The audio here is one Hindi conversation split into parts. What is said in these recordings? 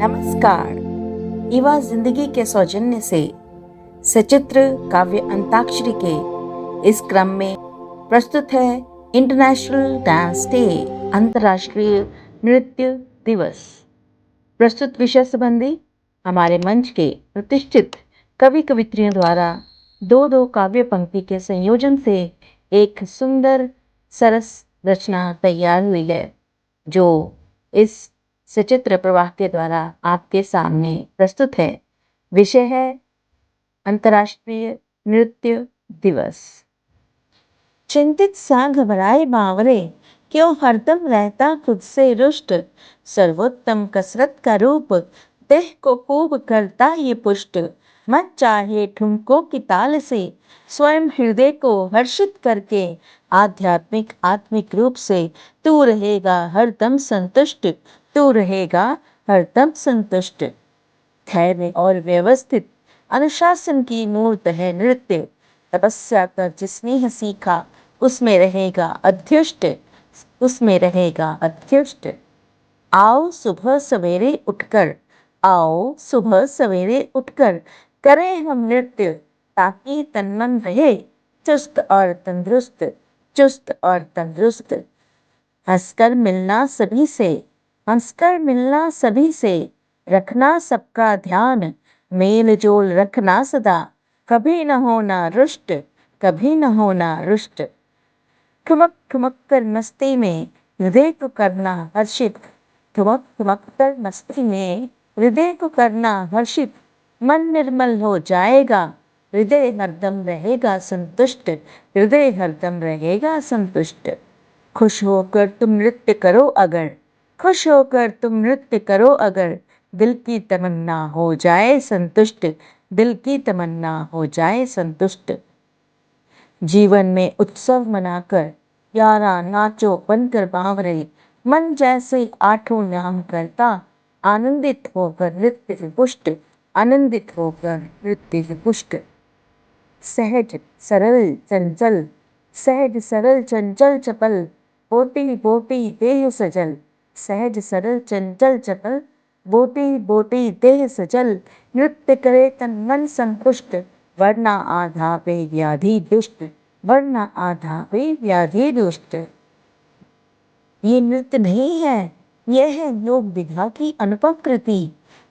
नमस्कार। युवा जिंदगी के सौजन्य से सचित्र काव्य अंताक्षरी के इस क्रम में प्रस्तुत है इंटरनेशनल डांस डे, अंतर्राष्ट्रीय नृत्य दिवस। प्रस्तुत विषय संबंधी हमारे मंच के प्रतिष्ठित कवि कवित्रियों द्वारा दो काव्य पंक्ति के संयोजन से एक सुंदर सरस रचना तैयार हुई है, जो इस सचित्र प्रवाह के द्वारा आपके सामने प्रस्तुत है। विषय है अंतर्राष्ट्रीय नृत्य दिवस। चिंतित सा घबराए बावरे, क्यों हरदम रहता खुद से रुष्ट। सर्वोत्तम कसरत का रूप, देह को खूब करता ये पुष्ट। मत चाहे ठुमकों की ताल से, स्वयं हृदय को हर्षित करके। आत्मिक रूप से तू रहेगा हरदम संतुष्ट, तू रहेगा हरदम संतुष्ट। धैर्य और व्यवस्थित अनुशासन की मूर्त है नृत्य। तपस्या कर जिसने सीखा, उसमें रहेगा अध्युष्ट, उसमें रहेगा अध्युष्ट। आओ सुबह सवेरे उठकर, आओ सुबह सवेरे उठकर करें हम नृत्य, ताकि तन मन रहे चुस्त और तंदुरुस्त, चुस्त और तंदुरुस्त। हंसकर मिलना सभी से, हंसकर मिलना सभी से, रखना सबका ध्यान। मेल जोल रखना सदा, कभी न होना रुष्ट, कभी न होना रुष्ट। ठुमक ठुमक कर मस्ती में हृदय को करना हर्षित, ठुमक ठुमक कर मस्ती में हृदय को करना हर्षित। मन निर्मल हो जाएगा, हृदय हरदम रहेगा संतुष्ट, हृदय हरदम रहेगा संतुष्ट। खुश होकर तुम नृत्य करो अगर, खुश होकर तुम नृत्य करो अगर, दिल की तमन्ना हो जाए संतुष्ट, दिल की तमन्ना हो जाए संतुष्ट। जीवन में उत्सव मनाकर यारा नाचो बनकर बावरे, मन जैसे आठों नाम करता, आनंदित होकर नृत्य से पुष्ट, आनंदित होकर नृत्य से पुष्ट। सहज सरल चंचल, सहज सरल चंचल चपल, बोटी बोटी देह सजल। सहज सरल चंचल चपल, बोटी बोटी देह सजल। नृत्य करे तन मन संतुष्ट, वरना आधा वे व्याधि दुष्ट, वरना आधा वे व्याधि दुष्ट। ये नृत्य नहीं है, यह है योग विधा की अनुपम कृति।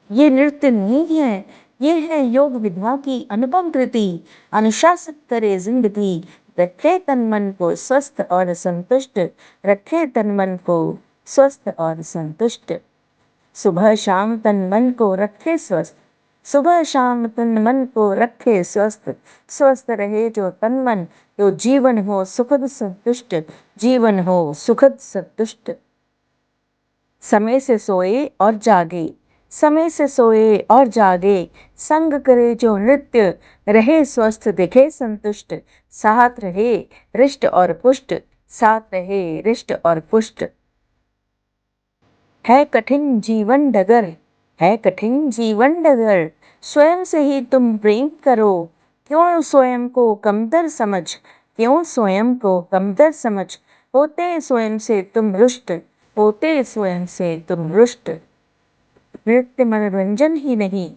ये नृत्य नहीं है, ये है योग विधा की अनुपम कृति। अनुशासित करे जिंदगी, रखे तन मन को स्वस्थ और संतुष्ट, रखे तन मन को स्वस्थ और संतुष्ट। सुबह शाम तन मन को रखे स्वस्थ, सुबह शाम तन मन को रखे स्वस्थ। स्वस्थ रहे जो तन मन, तो जीवन हो सुखद संतुष्ट, जीवन हो सुखद संतुष्ट। समय से सोए और जागे, समय से सोए और जागे, संग करे जो नृत्य, रहे स्वस्थ दिखे संतुष्ट। साथ रहे रिष्ट और पुष्ट, साथ रहे रिष्ट और पुष्ट। है कठिन जीवन डगर, है कठिन जीवन डगर, स्वयं से ही तुम प्रेम करो। क्यों स्वयं को कमतर समझ, क्यों स्वयं को कमतर समझ। होते स्वयं से तुम रुष्ट, होते स्वयं से तुम रुष्ट। नृत्य मनोरंजन ही नहीं,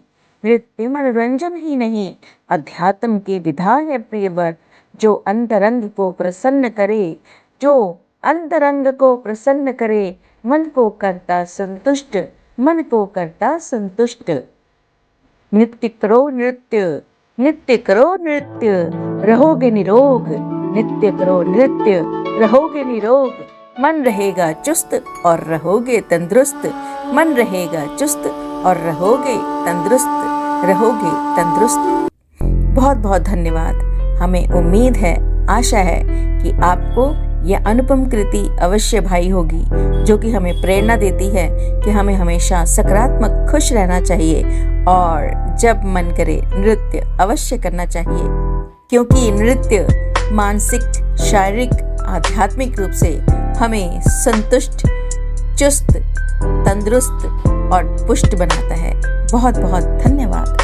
नृत्य मनोरंजन ही नहीं, अध्यात्म की विधा है प्रियवर। जो अंतरंग को प्रसन्न करे, जो अंतरंग को प्रसन्न करे, मन को करता संतुष्ट, मन को करता संतुष्ट। नृत्य करो नृत्य, नृत्य करो नृत्य, रहोगे निरोग। नृत्य करो नृत्य, रहोगे निरोग। मन रहेगा चुस्त और रहोगे तंदुरुस्त, मन रहेगा चुस्त और रहोगे तंदुरुस्त, रहोगे तंदुरुस्त। बहुत बहुत धन्यवाद। हमें उम्मीद है, आशा है कि आपको यह अनुपम कृति अवश्य भाई होगी, जो कि हमें प्रेरणा देती है कि हमें हमेशा सकारात्मक खुश रहना चाहिए और जब मन करे नृत्य अवश्य करना चाहिए, क्योंकि नृत्य मानसिक, शारीरिक, आध्यात्मिक रूप से हमें संतुष्ट, चुस्त, तंदुरुस्त और पुष्ट बनाता है। बहुत बहुत धन्यवाद।